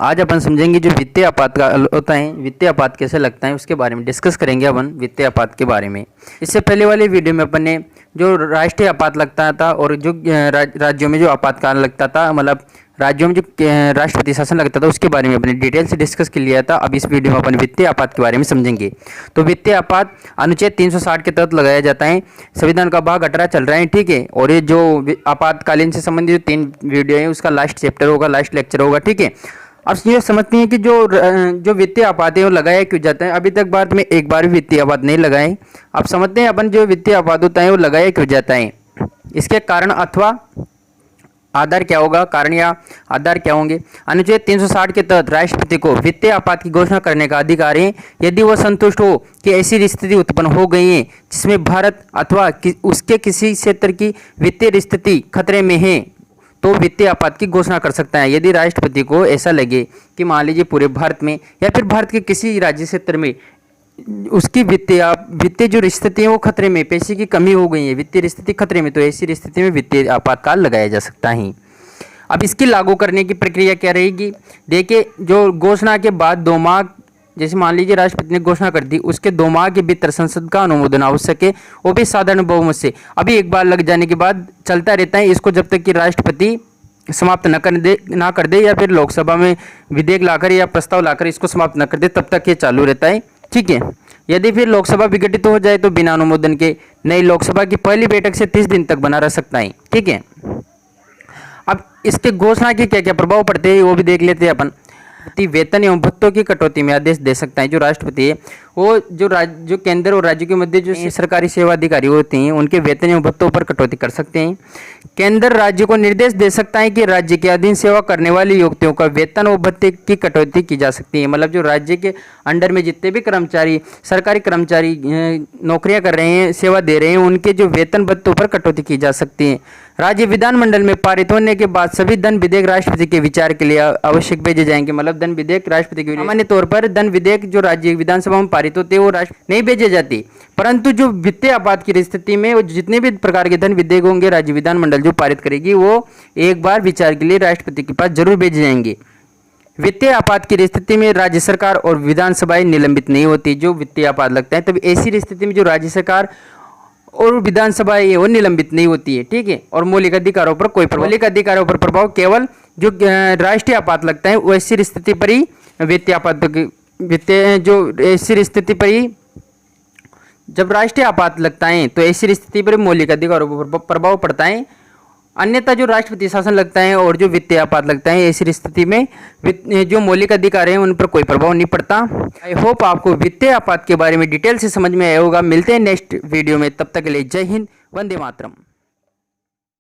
आज अपन समझेंगे जो वित्तीय आपात का होता है, वित्तीय आपात कैसे लगता है उसके बारे में डिस्कस करेंगे अपन वित्तीय आपात के बारे में। इससे पहले वाले वीडियो में अपन ने जो राष्ट्रीय आपात लगता था और जो राज्यों में जो आपातकाल लगता था, मतलब राज्यों में जो राष्ट्रपति शासन लगता था उसके बारे में अपने डिटेल से डिस्कस कर लिया था। अब इस वीडियो में अपन वित्तीय आपात के बारे में समझेंगे। तो वित्तीय आपात अनुच्छेद 360 के तहत लगाया जाता है। संविधान का भाग 18 चल रहा है, ठीक है। और ये जो आपातकालीन से संबंधित 3 वीडियो है उसका लास्ट चैप्टर होगा, लास्ट लेक्चर होगा, ठीक है। अब ये समझते हैं कि जो वित्तीय आपात है वो लगाया क्यों जाता है। अभी तक भारत में एक बार भी वित्तीय आपात नहीं लगाए। अब समझते हैं अपन जो वित्तीय आपात होता है वो लगाया क्यों जाता है, इसके कारण अथवा आधार क्या होगा, कारण या आधार क्या होंगे। अनुच्छेद 360 के तहत राष्ट्रपति को वित्तीय आपात की घोषणा करने का अधिकार है यदि वह संतुष्ट हो कि ऐसी स्थिति उत्पन्न हो गई है जिसमें भारत अथवा उसके किसी क्षेत्र की वित्तीय स्थिति खतरे में है, तो वित्तीय आपात की घोषणा कर सकता है। यदि राष्ट्रपति को ऐसा लगे कि मान लीजिए पूरे भारत में या फिर भारत के किसी राज्य क्षेत्र में उसकी वित्तीय जो स्थिति है वो खतरे में, पैसे की कमी हो गई है, वित्तीय स्थिति खतरे में, तो ऐसी स्थिति में वित्तीय आपातकाल लगाया जा सकता है। अब इसकी लागू करने की प्रक्रिया क्या रहेगी, देखिए जो घोषणा के बाद 2 माह, जैसे मान लीजिए राष्ट्रपति ने घोषणा कर दी, उसके 2 माह के भीतर संसद का अनुमोदन आवश्यक है, वो भी साधारण बहुमत से। अभी एक बार लग जाने के बाद चलता रहता है इसको जब तक कि राष्ट्रपति समाप्त ना कर दे या फिर लोकसभा में विधेयक लाकर या प्रस्ताव लाकर इसको समाप्त न कर दे, तब तक ये चालू रहता है, ठीक है। यदि फिर लोकसभा विघटित हो जाए तो बिना अनुमोदन के नई लोकसभा की पहली बैठक से 30 दिन तक बना रह सकता है, ठीक है। अब इसके घोषणा के क्या क्या प्रभाव पड़ते हैं वो भी देख लेते हैं अपन। वेतन एवं भत्तों की कटौती में आदेश दे सकता है। जो राष्ट्रपति है वो जो केंद्र और राज्य के मध्य जो सरकारी सेवा अधिकारी होते हैं उनके वेतन एवं भत्तों पर कटौती कर सकते हैं। केंद्र राज्य को निर्देश दे सकता है कि राज्य के अधीन सेवा करने वाले युवतियों का वेतन और भत्ते की कटौती की जा सकती है। मतलब जो राज्य के अंडर में जितने भी कर्मचारी, सरकारी कर्मचारी नौकरियां कर रहे हैं, सेवा दे रहे हैं, उनके जो वेतन भत्तों पर कटौती की जा सकती है। राज्य विधानमंडल में पारित होने के बाद सभी धन विधेयक राष्ट्रपति के विचार के लिए आवश्यक भेजे जाएंगे। मतलब धन विधेयक राष्ट्रपति के सामान्य तौर पर धन विधेयक जो राज्य विधानसभा में पारित होते हैं वो राष्ट्र नहीं भेजे जाते, परंतु जो वित्तीय आपात की स्थिति में वो जितने भी प्रकार के धन विधेयक होंगे राज्य विधानमंडल जो पारित करेगी वो एक बार विचार के लिए राष्ट्रपति के पास जरूर भेजे जाएंगे। वित्तीय आपात की स्थिति में राज्य सरकार और विधानसभाएं निलंबित नहीं होती। जो वित्तीय आपात लगता है तब ऐसी स्थिति में जो राज्य सरकार और विधानसभा ये वो निलंबित नहीं होती है, ठीक है। और मौलिक अधिकारों पर कोई मौलिक अधिकारों पर प्रभाव केवल जो राष्ट्रीय आपात लगता है वैसी स्थिति पर ही वित्तीय आपात ऐसी स्थिति पर ही जब राष्ट्रीय आपात लगता है तो ऐसी स्थिति पर मौलिक अधिकारों पर प्रभाव पड़ता है। अन्यथा जो राष्ट्रपति शासन लगता है और जो वित्तीय आपात लगता है ऐसी स्थिति में जो मौलिक अधिकार हैं उन पर कोई प्रभाव नहीं पड़ता। आई होप आपको वित्तीय आपात के बारे में डिटेल से समझ में आया होगा। मिलते हैं नेक्स्ट वीडियो में, तब तक के लिए जय हिंद, वंदे मातरम।